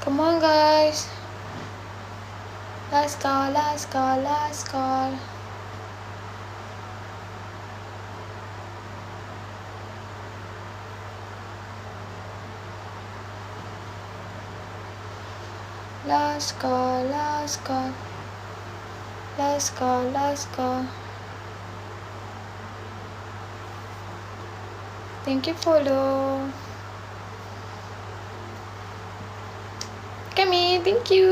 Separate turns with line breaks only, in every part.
Come on guys. Last call, last call, last call. Last call, last call. Last call, last call. Thank you follow. Kami, thank you.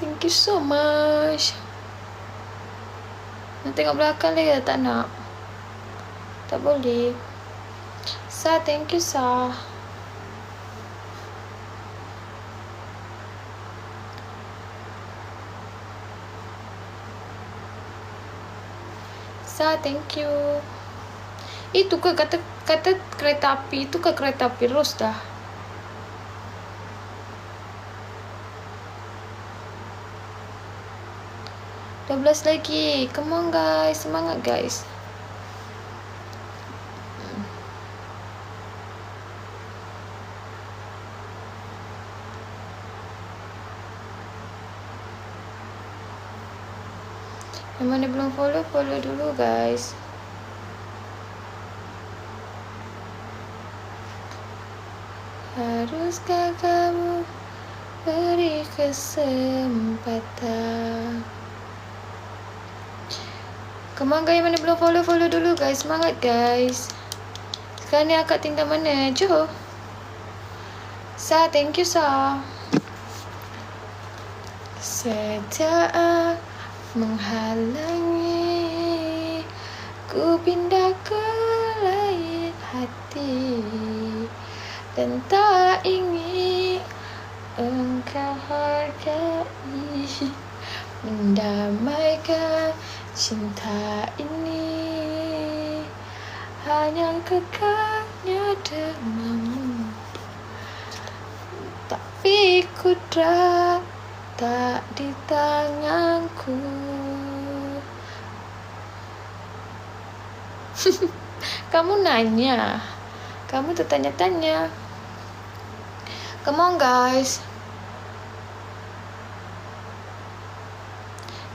Thank you so much. Nak tengok belakang lagi tak nak? Tak boleh. Sa, thank you Sa. Sa, thank you. Itu ke kata kereta api? Itu ke kereta api Ros dah? Dah 12 lagi. Come on guys. Semangat guys. Yang mana belum follow, follow dulu guys. Haruskah kamu beri kesempatan? Come on guys, yang mana belum follow, follow dulu guys. Semangat guys. Sekarang ni akak tinggal mana? Johor. Sa, thank you Sa. Sejak menghalangi ku pindah ke lain hati dan tak ingin engkau hargai mendamaikan cinta ini hanya kekalnya denganmu, tapi kudrat tak di tanganku. Kamu nanya, kamu tertanya-tanya. Come on guys.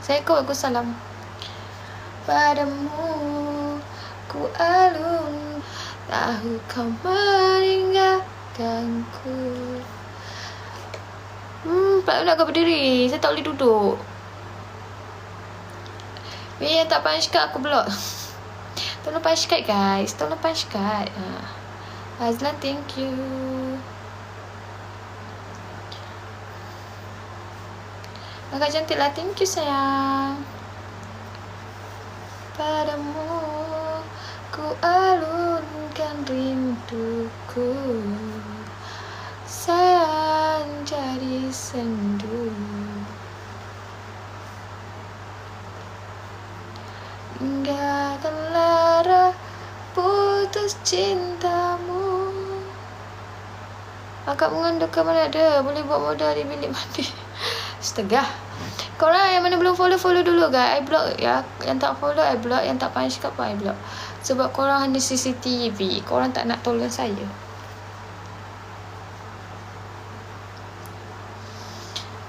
Assalamualaikum. Padamu ku alun, tahu kau meninggalkanku. Nak kau berdiri. Saya tak boleh duduk. Yang tak punch card aku blok. Tolong punch card guys. Tolong punch card. Azlan, thank you. Agak cantik lah. Thank you sayang. Padamu ku alunkan rinduku, sayang jadi sendu. Hingga akan lara putus cintamu. Akak mengandung ke mana ada? Boleh buat modal di bilik mandi. Astaga. Korang yang mana belum follow, follow dulu guys. I block ya. Yang tak follow, I block. Yang tak punch card pun I block. Sebab korang hanya CCTV. Korang tak nak tolong saya.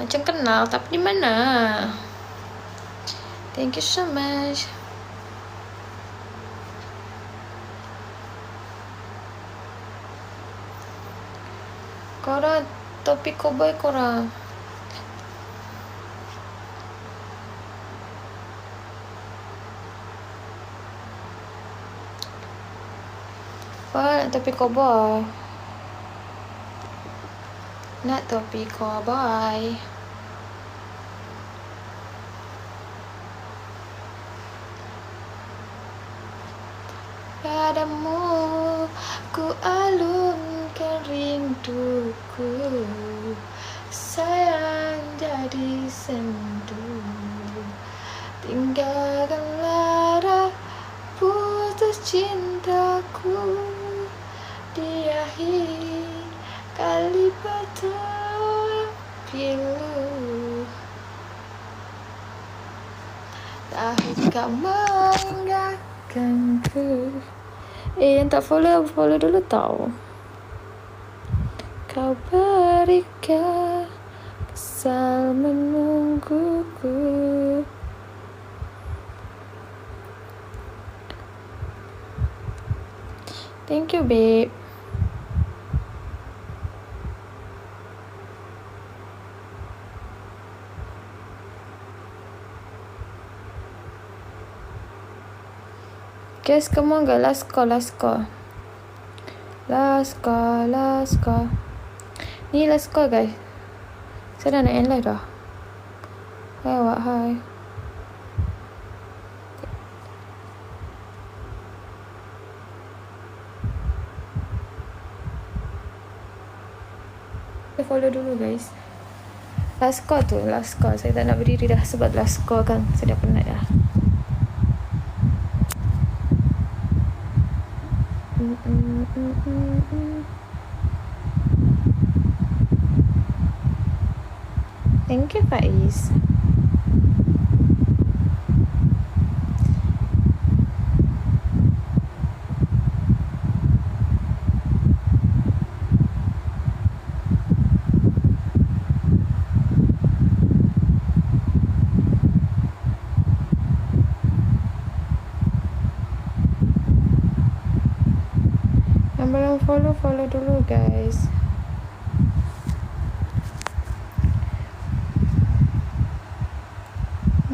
Macam kenal tapi di mana? Thank you so much. Korang topi cowboy korang. Apa nak topi cowboy? Nak topi cowboy. Padamu ku alunkan rinduku, sayang jadi sendu. Tinggalkan lara putus cintaku di akhir kali bertemu pilu. Tahukah meninggalkanku. Yang tak follow, follow dulu tau. kau berikan kesal menungguku. Thank you, babe. Guys, come on guys, last call. Ni last call guys. Saya dah nak end live dah. Hai awak, hai. Follow dulu guys. Last call. Saya tak nak berdiri dah sebab last call kan. Saya dah penat dah. Thank you, Faiz. Yang belum follow dulu guys.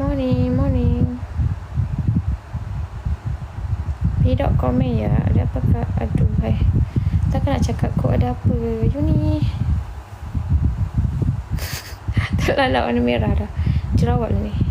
Morning. Tidak komen ya. Ada apa kak? Aduh, takkan nak cakap kok ada apa. You ni terlalak warna merah dah. Jerawat lah ni.